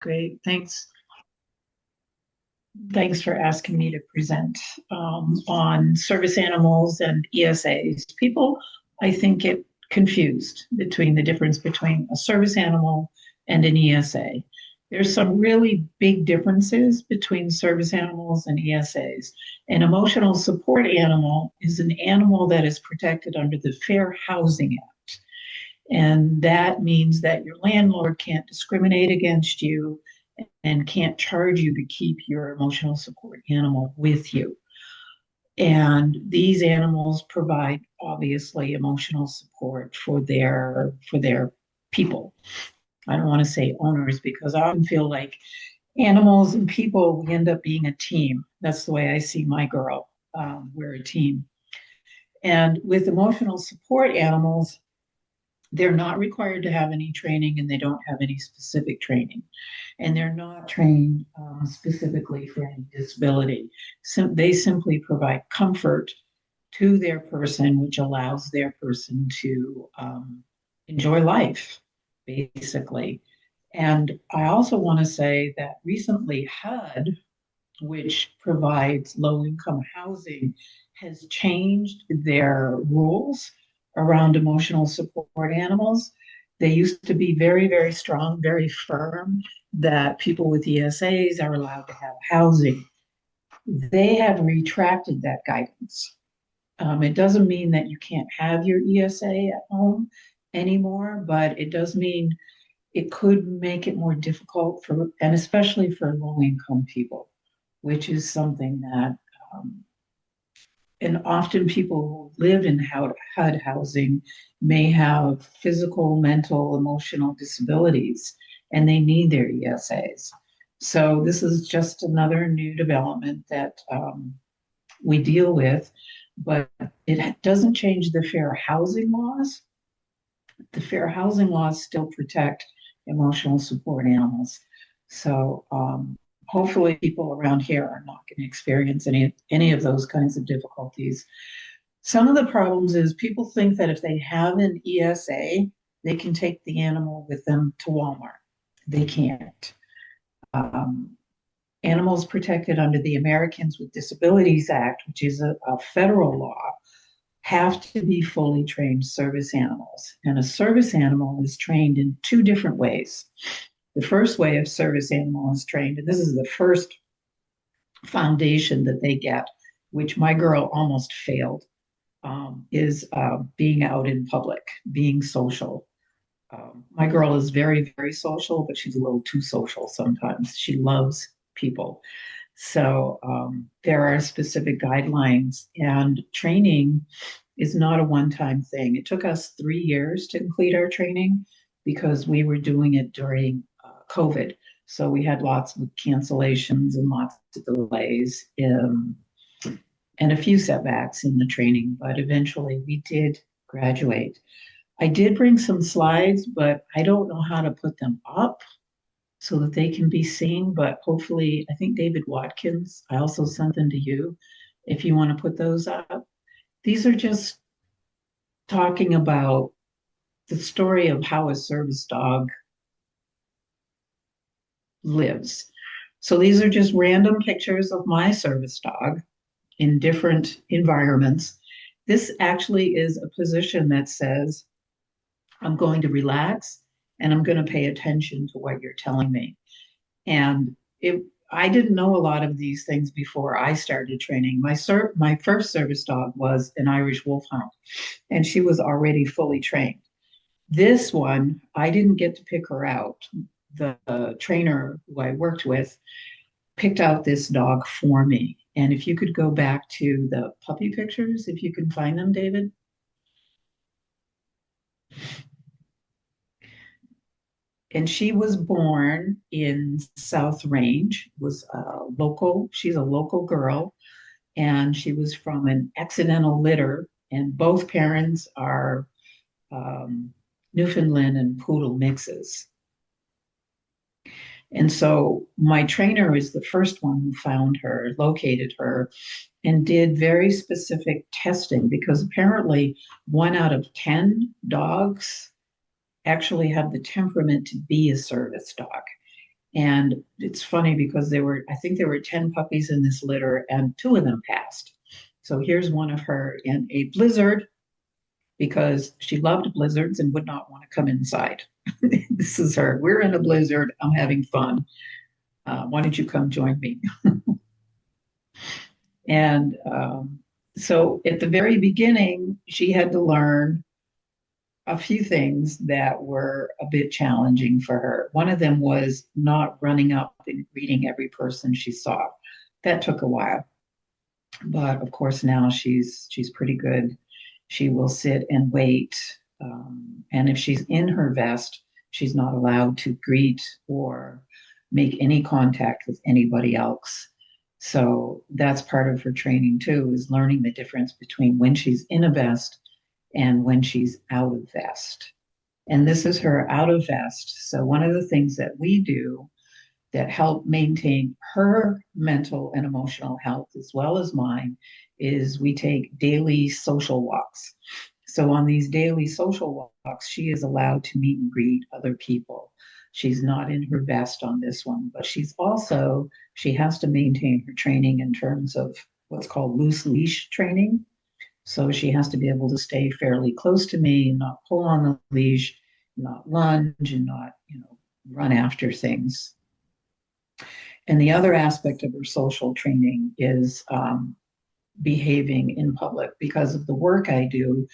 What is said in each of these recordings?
Great. Thanks. Thanks for asking me to present on service animals and ESAs. People, I think, get confused between the difference between a service animal and an ESA. There's some really big differences between service animals and ESAs. An emotional support animal is an animal that is protected under the Fair Housing Act. And that means that your landlord can't discriminate against you and can't charge you to keep your emotional support animal with you. And these animals provide obviously emotional support for their people. I don't want to say owners because I often feel like animals and people we end up being a team. That's the way I see my girl. We're a team. And with emotional support animals, they're not required to have any training and they don't have any specific training. And they're not trained specifically for any disability. So they simply provide comfort to their person, which allows their person to enjoy life, basically. And I also want to say that recently HUD, which provides low income housing, has changed their rules around emotional support animals. They used to be very, very strong, very firm that people with ESAs are allowed to have housing. They have retracted that guidance. It doesn't mean that you can't have your ESA at home anymore, but it does mean it could make it more difficult for, and especially for low income people, which is something that, and often people who live in HUD housing may have physical, mental, emotional disabilities, and they need their ESAs. So this is just another new development that we deal with, but it doesn't change the fair housing laws. The fair housing laws still protect emotional support animals. So hopefully people around here are not going to experience any of those kinds of difficulties. Some of the problems is people think that if they have an ESA, they can take the animal with them to Walmart. They can't. Um, Animals protected under the Americans with Disabilities Act, which is a federal law, have to be fully trained service animals. And a service animal is trained in two different ways. The first way of service animal is trained, and this is the first foundation that they get, which my girl almost failed, is being out in public, being social. My girl is very, very social, but she's a little too social sometimes. She loves people. So there are specific guidelines, and training is not a one-time thing. It took us 3 years to complete our training because we were doing it during COVID. So we had lots of cancellations and lots of delays and a few setbacks in the training, but eventually we did graduate. I did bring some slides, but I don't know how to put them up so that they can be seen. But hopefully, I think David Watkins, I also sent them to you if you want to put those up. These are just talking about the story of how a service dog lives. So these are just random pictures of my service dog in different environments. This actually is a position that says, I'm going to relax and I'm going to pay attention to what you're telling me. And I didn't know a lot of these things before I started training. My first service dog was an Irish Wolfhound, and she was already fully trained. This one, I didn't get to pick her out. The trainer who I worked with picked out this dog for me. And if you could go back to the puppy pictures, if you can find them, David. And she was born in South Range, was local. She's a local girl, and she was from an accidental litter. And both parents are Newfoundland and Poodle mixes. And so my trainer is the first one who found her, located her, and did very specific testing because apparently 1 out of 10 dogs actually have the temperament to be a service dog. And it's funny because I think there were 10 puppies in this litter, and two of them passed. So here's one of her in a blizzard because she loved blizzards and would not want to come inside. This is her. We're in a blizzard. I'm having fun. Why don't you come join me? And so at the very beginning, she had to learn a few things that were a bit challenging for her. One of them was not running up and greeting every person she saw. That took a while, but of course now she's pretty good. She will sit and wait, and if she's in her vest, she's not allowed to greet or make any contact with anybody else. So that's part of her training too, is learning the difference between when she's in a vest and when she's out of vest. And this is her out of vest. So one of the things that we do that help maintain her mental and emotional health as well as mine is we take daily social walks. So on these daily social walks, she is allowed to meet and greet other people. She's not in her vest on this one, but she has to maintain her training in terms of what's called loose leash training. So she has to be able to stay fairly close to me and not pull on the leash, not lunge, and not, run after things. And the other aspect of her social training is behaving in public. Because of the work I do,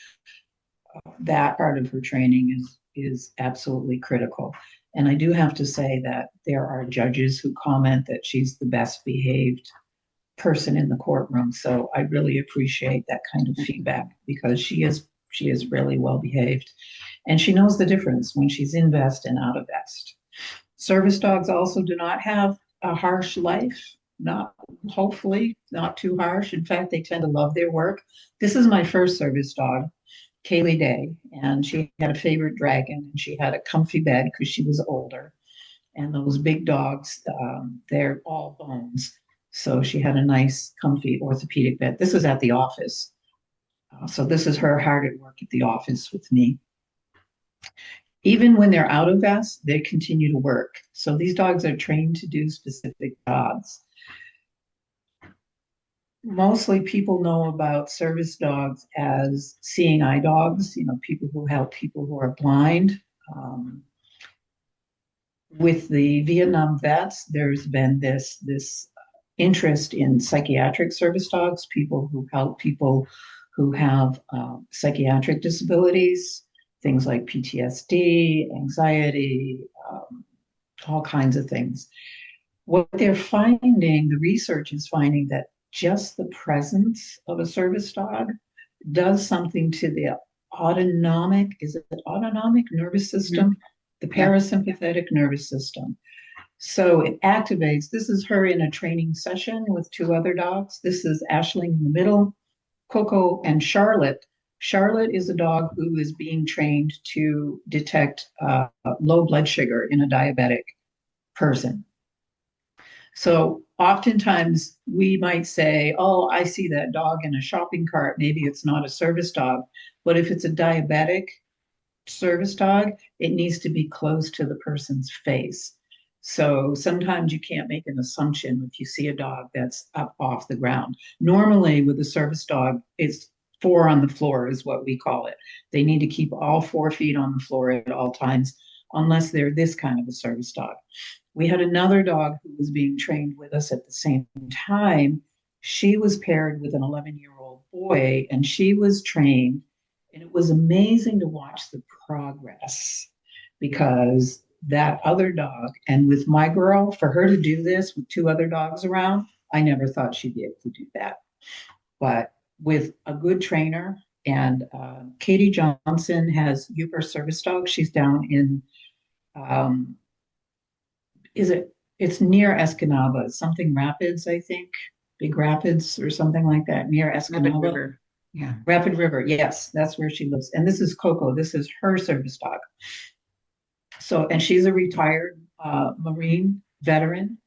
that part of her training is absolutely critical. And I do have to say that there are judges who comment that she's the best behaved person in the courtroom. So I really appreciate that kind of feedback because she is really well behaved. And she knows the difference when she's in vest and out of vest. Service dogs also do not have a harsh life, not hopefully not too harsh. In fact, they tend to love their work. This is my first service dog, Kaylee Day, and she had a favorite dragon, and she had a comfy bed because she was older. And those big dogs, they're all bones. So she had a nice, comfy orthopedic bed. This is at the office. So this is her hard at work at the office with me. Even when they're out of vest, they continue to work. So these dogs are trained to do specific jobs. Mostly people know about service dogs as seeing eye dogs, people who help people who are blind. With the Vietnam vets, there's been this interest in psychiatric service dogs, people who help people who have psychiatric disabilities, things like PTSD, anxiety, all kinds of things. What they're finding, the research is finding that just the presence of a service dog does something to the autonomic nervous system, the parasympathetic nervous system. So it activates. This is her in a training session with two other dogs. This is Ashling in the middle, Coco, and Charlotte. Charlotte is a dog who is being trained to detect low blood sugar in a diabetic person. So oftentimes we might say, oh, I see that dog in a shopping cart. Maybe it's not a service dog. But if it's a diabetic service dog, it needs to be close to the person's face. So sometimes you can't make an assumption if you see a dog that's up off the ground. Normally with a service dog, it's 4 on the floor is what we call it. They need to keep all 4 feet on the floor at all times, unless they're this kind of a service dog. We had another dog who was being trained with us at the same time. She was paired with an 11-year-old boy, and she was trained. And it was amazing to watch the progress because that other dog, and with my girl, for her to do this with 2 other dogs around, I never thought she'd be able to do that. But with a good trainer, and Katie Johnson has Uber service dogs. She's down in, it's near Escanaba, something Rapids, I think, Big Rapids or something like that, near Escanaba. Rapid River. Yeah. Rapid River, yes, that's where she lives. And this is Coco. This is her service dog. So, and she's a retired Marine veteran,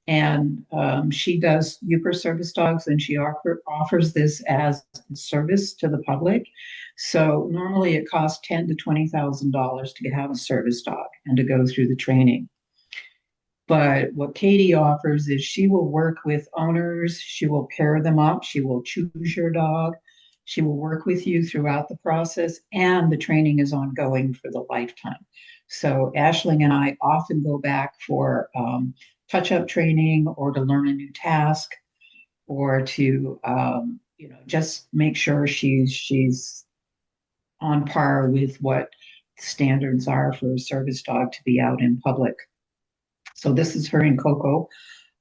and she does Euchre service dogs, and she offers this as a service to the public. So normally it costs $10,000 to $20,000 to have a service dog and to go through the training. But what Katie offers is she will work with owners, she will pair them up, she will choose your dog, she will work with you throughout the process, and the training is ongoing for the lifetime. So Ashling and I often go back for touch-up training or to learn a new task or to just make sure she's on par with what standards are for a service dog to be out in public. So this is her and Coco.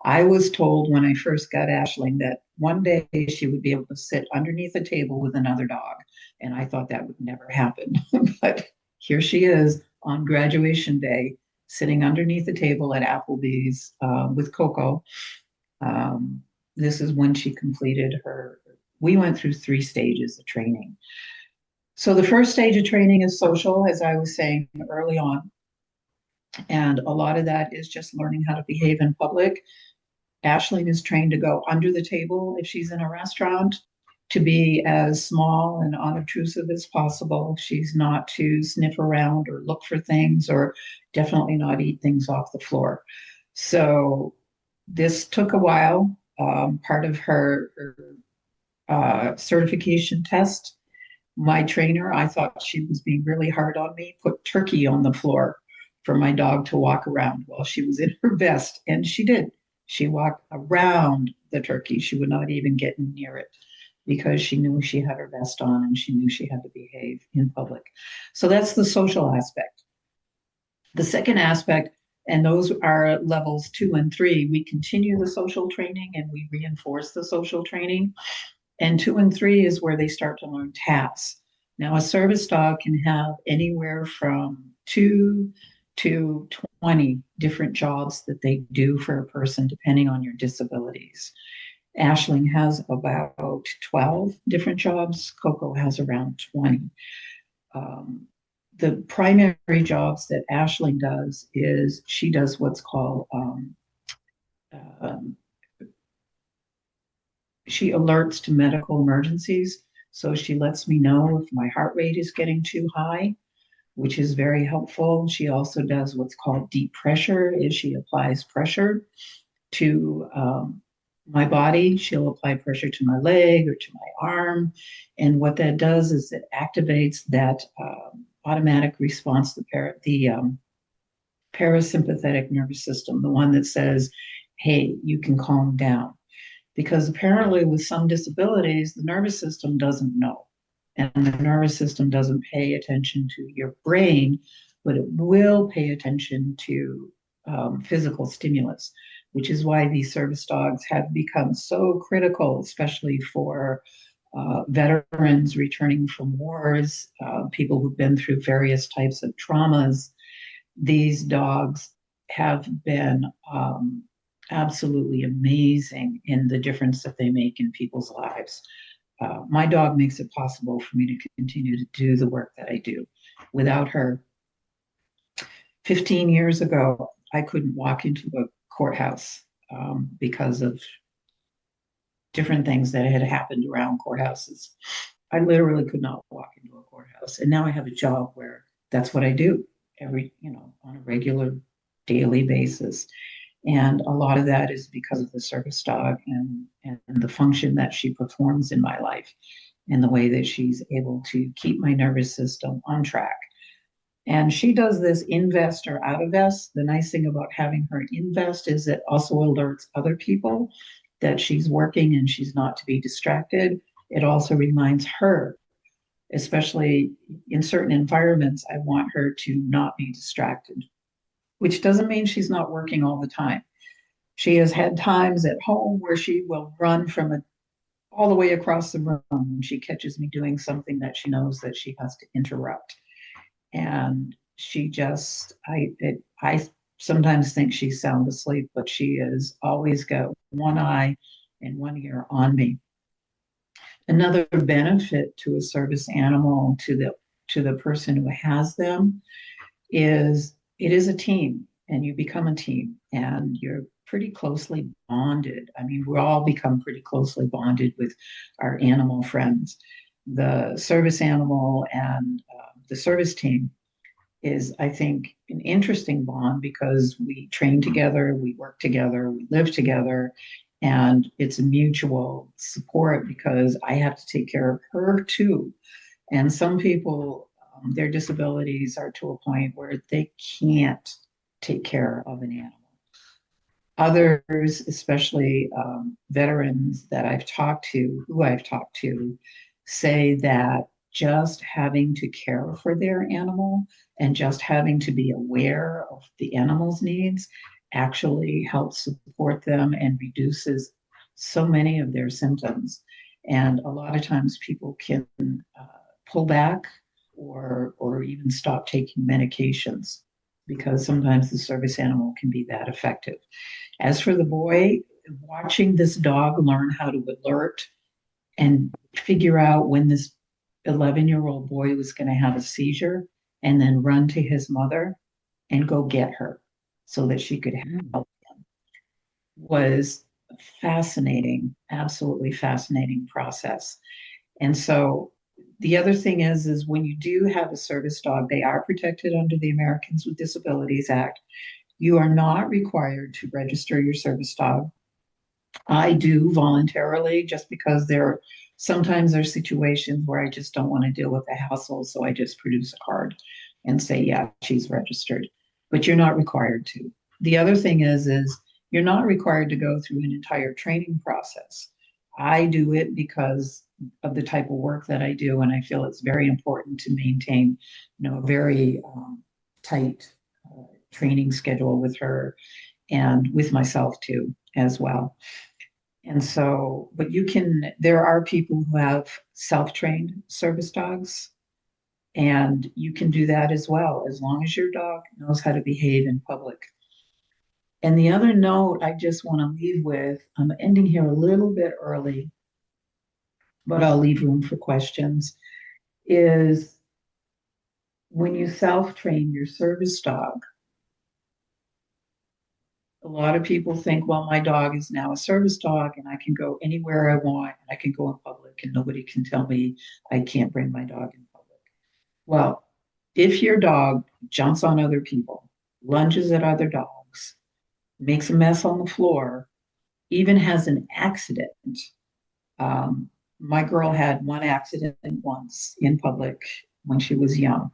I was told when I first got Ashling that one day she would be able to sit underneath a table with another dog. And I thought that would never happen. But here she is on graduation day, sitting underneath the table at Applebee's with Coco. Um, this is when she completed her. We went through 3 stages of training. So the first stage of training is social, as I was saying early on. And a lot of that is just learning how to behave in public. Ashling is trained to go under the table if she's in a restaurant, to be as small and unobtrusive as possible. She's not to sniff around or look for things, or definitely not eat things off the floor. So this took a while. Part of her certification test, my trainer, I thought she was being really hard on me, put turkey on the floor for my dog to walk around while she was in her vest. And she did. She walked around the turkey. She would not even get near it because she knew she had her vest on and she knew she had to behave in public. So that's the social aspect. The second aspect, and those are levels 2 and 3, we continue the social training and we reinforce the social training. And 2 and 3 is where they start to learn tasks. Now, a service dog can have anywhere from 2 to 20 different jobs that they do for a person, depending on your disabilities. Ashling has about 12 different jobs. Coco has around 20. The primary jobs that Ashling does is she does what's called she alerts to medical emergencies. So she lets me know if my heart rate is getting too high, which is very helpful. She also does what's called deep pressure, is she applies pressure to my body. She'll apply pressure to my leg or to my arm. And what that does is it activates that automatic response, the parasympathetic nervous system, the one that says, hey, you can calm down. Because apparently with some disabilities, the nervous system doesn't know. And the nervous system doesn't pay attention to your brain, but it will pay attention to physical stimulus, which is why these service dogs have become so critical, especially for veterans returning from wars, people who've been through various types of traumas. These dogs have been absolutely amazing in the difference that they make in people's lives. My dog makes it possible for me to continue to do the work that I do. Without her, 15 years ago, I couldn't walk into a courthouse because of different things that had happened around courthouses. I literally could not walk into a courthouse. And now I have a job where that's what I do on a regular daily basis. And a lot of that is because of the service dog and the function that she performs in my life and the way that she's able to keep my nervous system on track. And she does this in vest or out of vest. The nice thing about having her in vest is it also alerts other people that she's working and she's not to be distracted. It also reminds her, especially in certain environments, I want her to not be distracted, which doesn't mean she's not working all the time. She has had times at home where she will run from all the way across the room when she catches me doing something that she knows that she has to interrupt. And she just, I sometimes think she's sound asleep, but she is always got one eye and one ear on me. Another benefit to a service animal, to the person who has them, is it is a team, and you become a team, and you're pretty closely bonded. I mean, we all become pretty closely bonded with our animal friends. The service animal and the service team is, I think, an interesting bond because we train together, we work together, we live together, and it's a mutual support because I have to take care of her too. And some people, their disabilities are to a point where they can't take care of an animal. Others, especially veterans that I've talked to, who I've talked to, say that just having to care for their animal and just having to be aware of the animal's needs actually helps support them and reduces so many of their symptoms. And a lot of times people can uh, pull back or even stop taking medications because sometimes the service animal can be that effective. As for the boy, watching this dog learn how to alert and figure out when this 11-year-old boy was going to have a seizure and then run to his mother and go get her so that she could help him was fascinating, absolutely fascinating process. And so the other thing is when you do have a service dog, they are protected under the Americans with Disabilities Act. You are not required to register your service dog. I do voluntarily just because sometimes there's situations where I just don't want to deal with the hassle. So I just produce a card and say, yeah, she's registered. But you're not required to. The other thing is you're not required to go through an entire training process. I do it because of the type of work that I do, and I feel it's very important to maintain, a very tight training schedule with her and with myself too, as well. And so, but there are people who have self-trained service dogs, and you can do that as well, as long as your dog knows how to behave in public. And the other note I just want to leave with, I'm ending here a little bit early, but I'll leave room for questions, is when you self-train your service dog, a lot of people think, well, my dog is now a service dog and I can go anywhere I want and I can go in public and nobody can tell me I can't bring my dog in public. Well, if your dog jumps on other people, lunges at other dogs, makes a mess on the floor, even has an accident. Um, my girl had one accident once in public when she was young.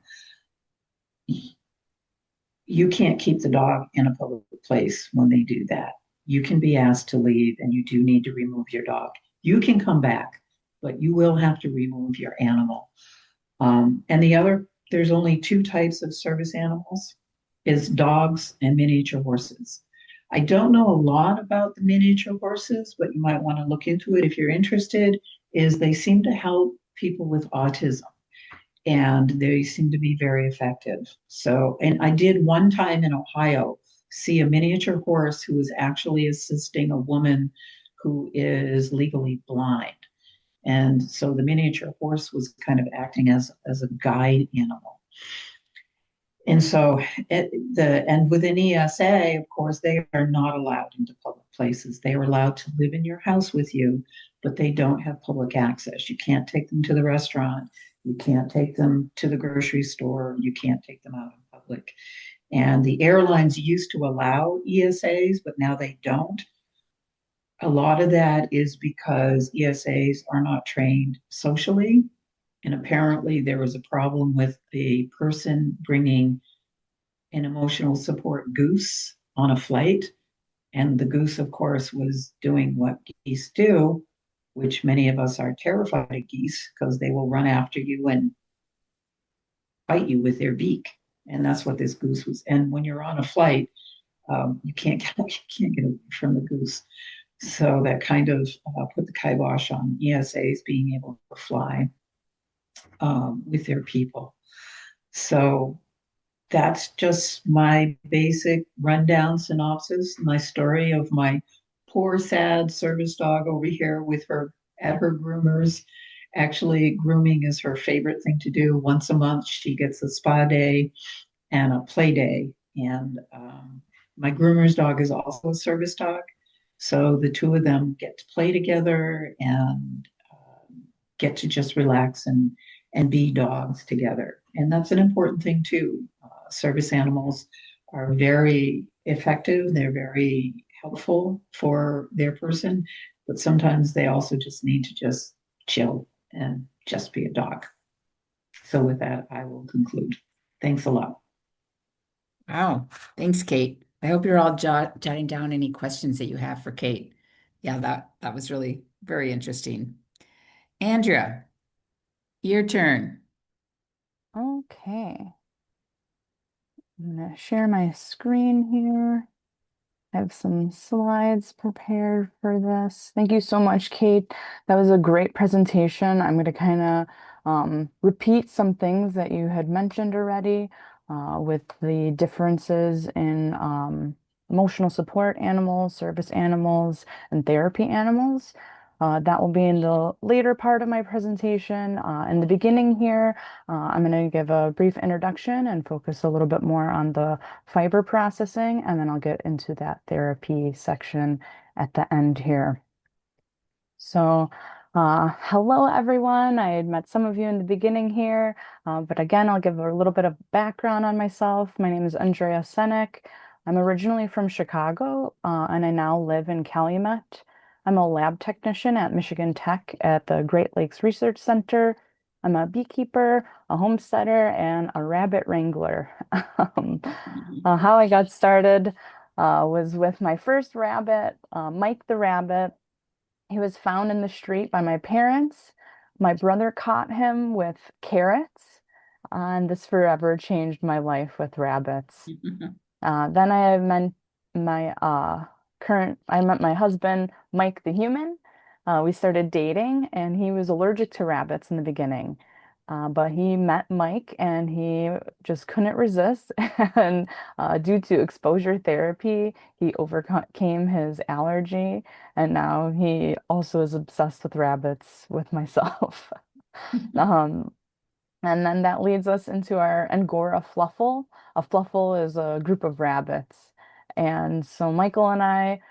You can't keep the dog in a public place when they do that. You can be asked to leave and you do need to remove your dog. You can come back, but you will have to remove your animal. There's only two types of service animals, is dogs and miniature horses. I don't know a lot about the miniature horses, but you might want to look into it if you're interested, is they seem to help people with autism and they seem to be very effective. So, and I did one time in Ohio see a miniature horse who was actually assisting a woman who is legally blind. And so the miniature horse was kind of acting as a guide animal. And so and within ESA, of course, they are not allowed into public places. They are allowed to live in your house with you, but they don't have public access. You can't take them to the restaurant. You can't take them to the grocery store. You can't take them out in public. And the airlines used to allow ESAs, but now they don't. A lot of that is because ESAs are not trained socially. And apparently there was a problem with a person bringing an emotional support goose on a flight. And the goose, of course, was doing what geese do, which many of us are terrified of geese because they will run after you and bite you with their beak. And that's what this goose was. And when you're on a flight, you can't get away from the goose. So that kind of put the kibosh on ESAs being able to fly with their people. So that's just my basic rundown synopsis, my story of my poor, sad service dog over here with her at her groomers. Actually, grooming is her favorite thing to do. Once a month, she gets a spa day and a play day. And my groomer's dog is also a service dog. So the two of them get to play together and get to just relax and be dogs together. And that's an important thing too. service animals are very effective. They're very helpful for their person, but sometimes they also just need to just chill and just be a dog. So with that, I will conclude. Thanks a lot. Wow. Thanks, Kate. I hope you're all jotting down any questions that you have for Kate. Yeah, that was really very interesting. Andrea, your turn. Okay. I'm going to share my screen here. I have some slides prepared for this. Thank you so much, Kate. That was a great presentation. I'm going to kind of repeat some things that you had mentioned already with the differences in emotional support animals, service animals, and therapy animals. That will be in the later part of my presentation. In the beginning here, I'm going to give a brief introduction and focus a little bit more on the fiber processing, and then I'll get into that therapy section at the end here. So, hello everyone. I had met some of you in the beginning here, but again, I'll give a little bit of background on myself. My name is Andrea Senyk. I'm originally from Chicago, and I now live in Calumet. I'm a lab technician at Michigan Tech at the Great Lakes Research Center. I'm a beekeeper, a homesteader, and a rabbit wrangler. Um, how I got started was with my first rabbit, Mike the rabbit. He was found in the street by my parents. My brother caught him with carrots, and this forever changed my life with rabbits. Then I met my I met my husband, Mike the human. We started dating, and he was allergic to rabbits in the beginning. But he met Mike and he just couldn't resist. And due to exposure therapy, he overcame his allergy. And now he also is obsessed with rabbits with myself. Um, and then that leads us into our Angora fluffle. A fluffle is a group of rabbits. And so Michael and I,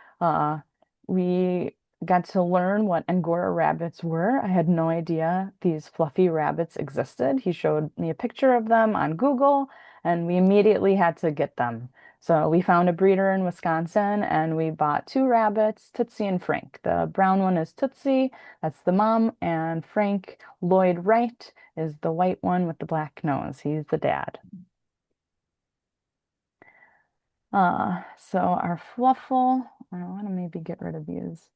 we got to learn what Angora rabbits were. I had no idea these fluffy rabbits existed. He showed me a picture of them on Google, and we immediately had to get them. So we found a breeder in Wisconsin, and we bought two rabbits, Tootsie and Frank. The brown one is Tootsie, that's the mom, and Frank Lloyd Wright is the white one with the black nose. He's the dad. So our fluffle, I want to maybe get rid of these.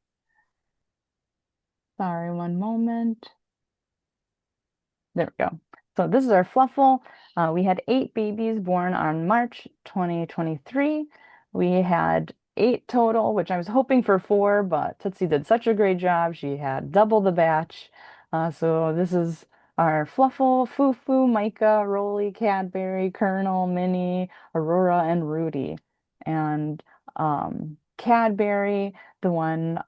Sorry, one moment. There we go. So this is our fluffle. We had 8 babies born on March 2023. We had 8 total, which I was hoping for 4, but Tootsie did such a great job. She had double the batch. So this is our fluffle, Fufu, Micah, Rolly, Cadbury, Colonel, Minnie, Aurora, and Rudy. And Cadbury, the one,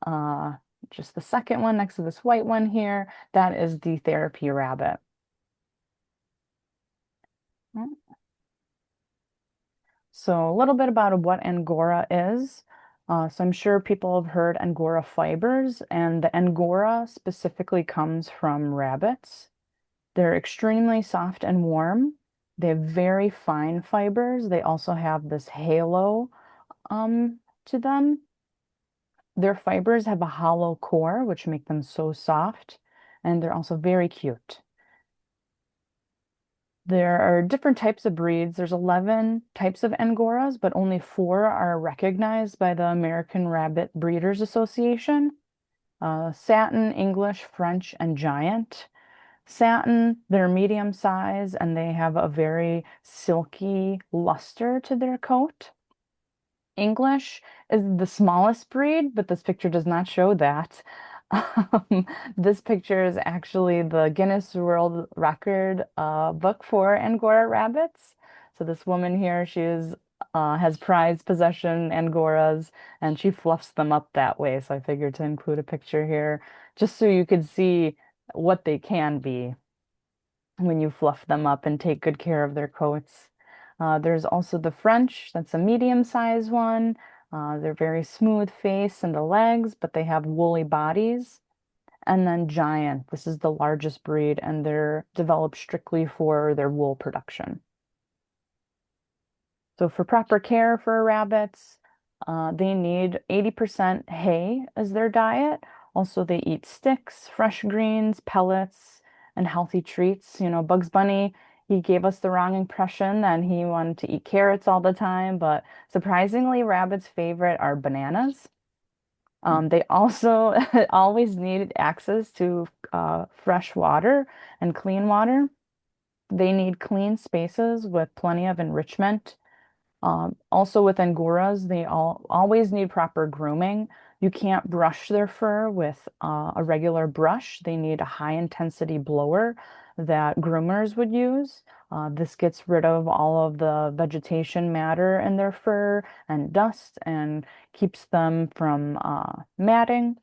just the second one next to this white one here, that is the therapy rabbit. So a little bit about what Angora is. So I'm sure people have heard Angora fibers, and the Angora specifically comes from rabbits. They're extremely soft and warm. They have very fine fibers. They also have this halo to them. Their fibers have a hollow core, which make them so soft, and they're also very cute. There are different types of breeds. There's 11 types of Angoras, but only 4 are recognized by the American Rabbit Breeders Association. Satin, English, French, and Giant. Satin, they're medium size and they have a very silky luster to their coat. English is the smallest breed, but this picture does not show that. This picture is actually the Guinness World Record book for Angora rabbits. So this woman here, has prized possession Angoras, and she fluffs them up that way. So I figured to include a picture here, just so you could see what they can be when you fluff them up and take good care of their coats. There's also the French, that's a medium-sized one. They're very smooth face and the legs, but they have woolly bodies. And then Giant, this is the largest breed, and they're developed strictly for their wool production. So for proper care for rabbits, they need 80% hay as their diet. Also, they eat sticks, fresh greens, pellets, and healthy treats. You know, Bugs Bunny, he gave us the wrong impression that he wanted to eat carrots all the time, but surprisingly, rabbits' favorite are bananas. They also always need access to fresh water and clean water. They need clean spaces with plenty of enrichment. Also with Angoras, they always need proper grooming. You can't brush their fur with a regular brush. They need a high intensity blower that groomers would use. This gets rid of all of the vegetation matter in their fur and dust and keeps them from matting.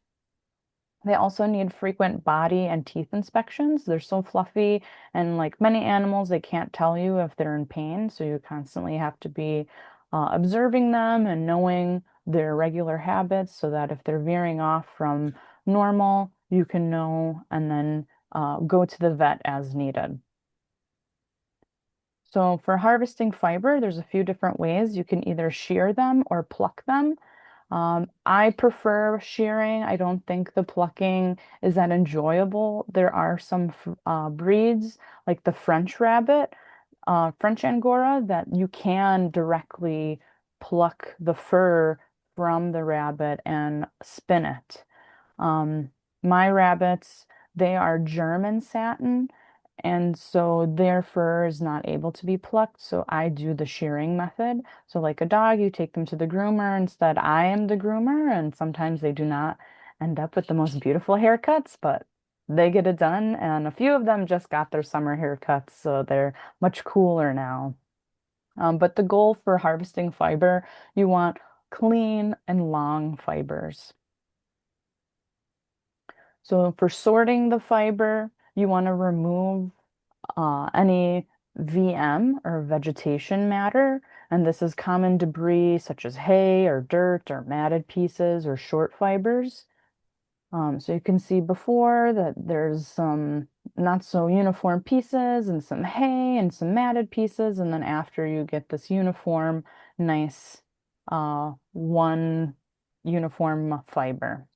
They also need frequent body and teeth inspections. They're so fluffy, and like many animals, they can't tell you if they're in pain. So you constantly have to be observing them and knowing their regular habits so that if they're veering off from normal, you can know and then go to the vet as needed. So for harvesting fiber, there's a few different ways. You can either shear them or pluck them. I prefer shearing. I don't think the plucking is that enjoyable. There are some breeds, like the French rabbit, French Angora, that you can directly pluck the fur from the rabbit and spin it. Um, my rabbits, they are German satin, and so their fur is not able to be plucked. So I do the shearing method. So like a dog, you take them to the groomer. Instead, I am the groomer, and sometimes they do not end up with the most beautiful haircuts, but they get it done. And a few of them just got their summer haircuts, so they're much cooler now. But the goal for harvesting fiber, you want clean and long fibers. So for sorting the fiber, you want to remove any VM or vegetation matter. And this is common debris such as hay or dirt or matted pieces or short fibers. So you can see before that there's some not so uniform pieces and some hay and some matted pieces. And then after you get this uniform, nice one uniform fiber.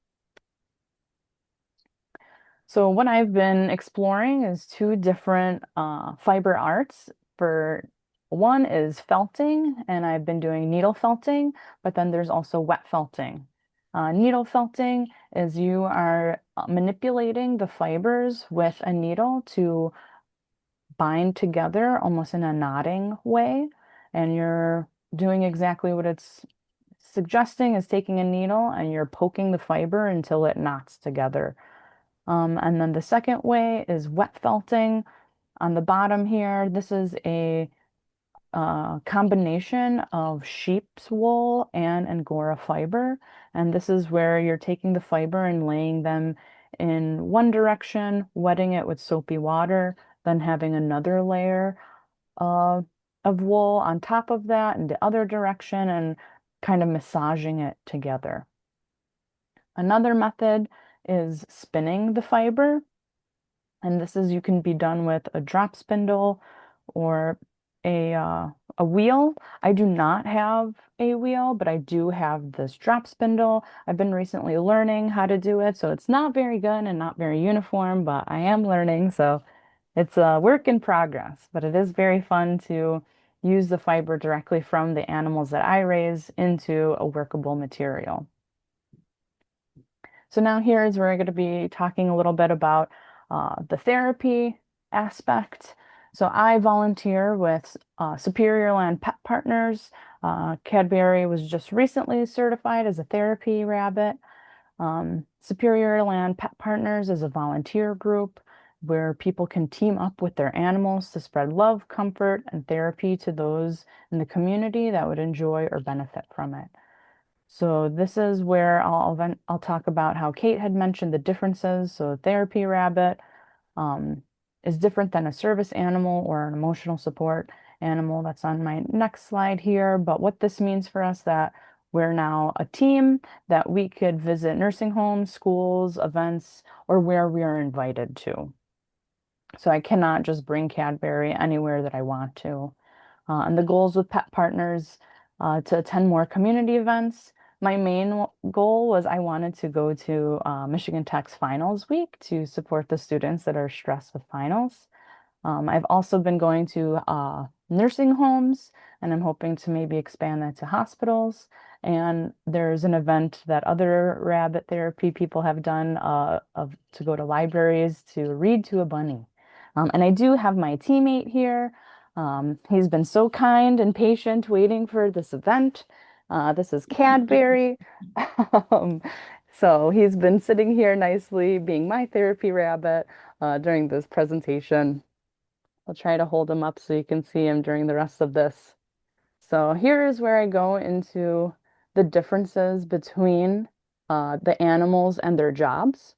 So what I've been exploring is two different fiber arts. For one is felting, and I've been doing needle felting, but then there's also wet felting. Needle felting is you are manipulating the fibers with a needle to bind together almost in a knotting way, and you're doing exactly what it's suggesting is taking a needle and you're poking the fiber until it knots together. And then the second way is wet felting. On the bottom here, this is a combination of sheep's wool and Angora fiber. And this is where you're taking the fiber and laying them in one direction, wetting it with soapy water, then having another layer uh, of wool on top of that in the other direction and kind of massaging it together. Another method is spinning the fiber. And this is you can be done with a drop spindle or a wheel. I do not have a wheel, but I do have this drop spindle. I've been recently learning how to do it, so it's not very good and not very uniform, but I am learning, so it's a work in progress. But it is very fun to use the fiber directly from the animals that I raise into a workable material. So now here is where we're going to be talking a little bit about the therapy aspect. So I volunteer with Superior Land Pet Partners. Cadbury was just recently certified as a therapy rabbit. Superior Land Pet Partners is a volunteer group where people can team up with their animals to spread love, comfort, and therapy to those in the community that would enjoy or benefit from it. So this is where I'll talk about how Kate had mentioned the differences. So a therapy rabbit is different than a service animal or an emotional support animal. That's on my next slide here. But what this means for us that we're now a team that we could visit nursing homes, schools, events, or where we are invited to. So I cannot just bring Cadbury anywhere that I want to. And the goals with Pet Partners to attend more community events. My main goal was I wanted to go to Michigan Tech's finals week to support the students that are stressed with finals. I've also been going to nursing homes, and I'm hoping to maybe expand that to hospitals. And there's an event that other rabbit therapy people have done to go to libraries to read to a bunny. And I do have my teammate here. He's been so kind and patient waiting for this event. This is Cadbury. Um, so he's been sitting here nicely, being my therapy rabbit during this presentation. I'll try to hold him up so you can see him during the rest of this. So here is where I go into the differences between the animals and their jobs.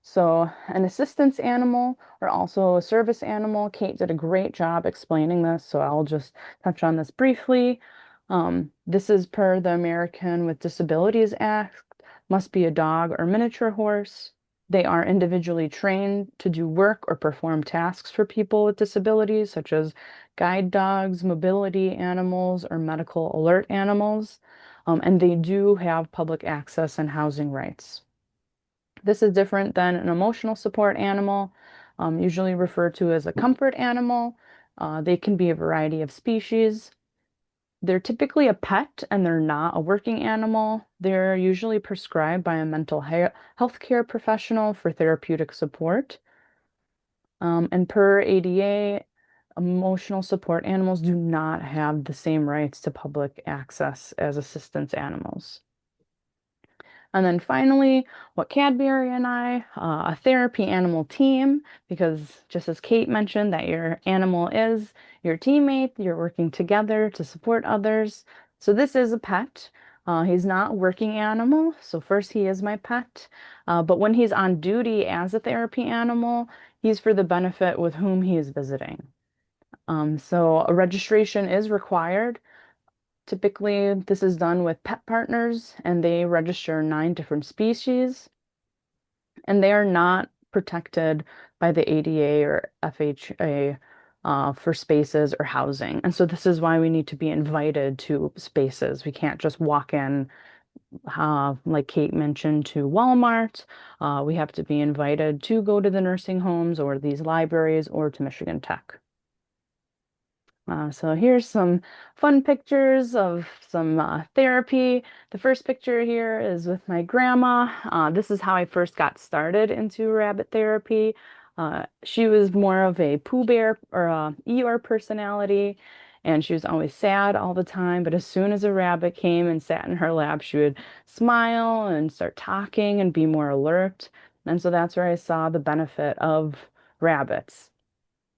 So an assistance animal or also a service animal, Kate did a great job explaining this, so I'll just touch on this briefly. This is per the American with Disabilities Act, must be a dog or miniature horse. They are individually trained to do work or perform tasks for people with disabilities, such as guide dogs, mobility animals, or medical alert animals. And they do have public access and housing rights. This is different than an emotional support animal, usually referred to as a comfort animal. They can be a variety of species. They're typically a pet and they're not a working animal. They're usually prescribed by a mental health care professional for therapeutic support. And per ADA, emotional support animals do not have the same rights to public access as assistance animals. And then finally, what Cadbury and I, a therapy animal team, because just as Kate mentioned, that your animal is your teammate, you're working together to support others. So this is a pet. He's not a working animal, so first he is my pet. But when he's on duty as a therapy animal, he's for the benefit with whom he is visiting. So a registration is required. Typically, this is done with Pet Partners, and they register 9 different species, and they are not protected by the ADA or FHA for spaces or housing. And so this is why we need to be invited to spaces. We can't just walk in, like Kate mentioned, to Walmart. We have to be invited to go to the nursing homes or these libraries or to Michigan Tech. So here's some fun pictures of some therapy. The first picture here is with my grandma. This is how I first got started into rabbit therapy. She was more of a Pooh Bear or a Eeyore personality, and she was always sad all the time. But as soon as a rabbit came and sat in her lap, she would smile and start talking and be more alert. And so that's where I saw the benefit of rabbits,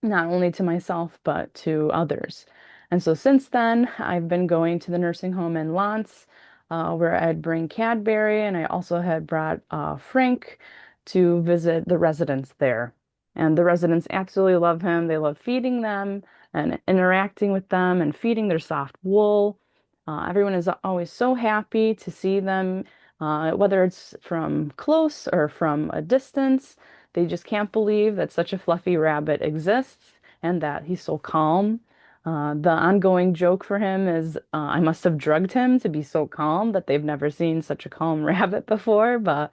not only to myself, but to others. And so since then, I've been going to the nursing home in Lance, where I'd bring Cadbury, and I also had brought Frank to visit the residents there. And the residents absolutely love him. They love feeding them and interacting with them and feeding their soft wool. Everyone is always so happy to see them, whether it's from close or from a distance. They just can't believe that such a fluffy rabbit exists and that he's so calm. The ongoing joke for him is I must have drugged him to be so calm that they've never seen such a calm rabbit before. But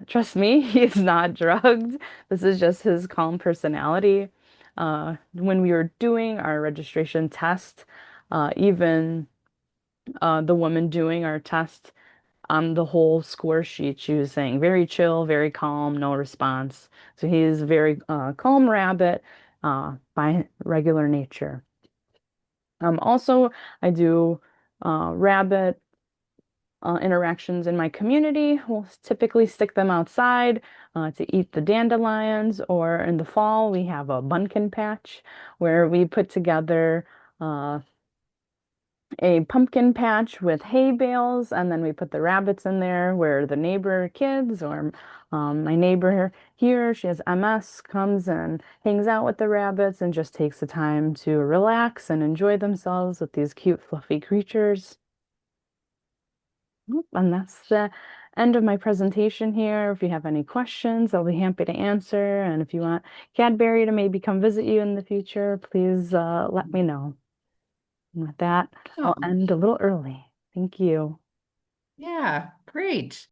trust me, he is not drugged. This is just his calm personality. When we were doing our registration test, even the woman doing our test on the whole score sheet, she was saying very chill, very calm, no response. So he is a very calm rabbit by regular nature. Also, I do rabbit interactions in my community. We'll typically stick them outside to eat the dandelions, or in the fall, we have a bunkin patch where we put together a pumpkin patch with hay bales, and then we put the rabbits in there where the neighbor kids or my neighbor here, she has MS, comes and hangs out with the rabbits and just takes the time to relax and enjoy themselves with these cute, fluffy creatures. And that's the end of my presentation here. If you have any questions, I'll be happy to answer. And if you want Cadbury to maybe come visit you in the future, please let me know. And with that, I'll Oh, end a little early. Thank you. yeah, great.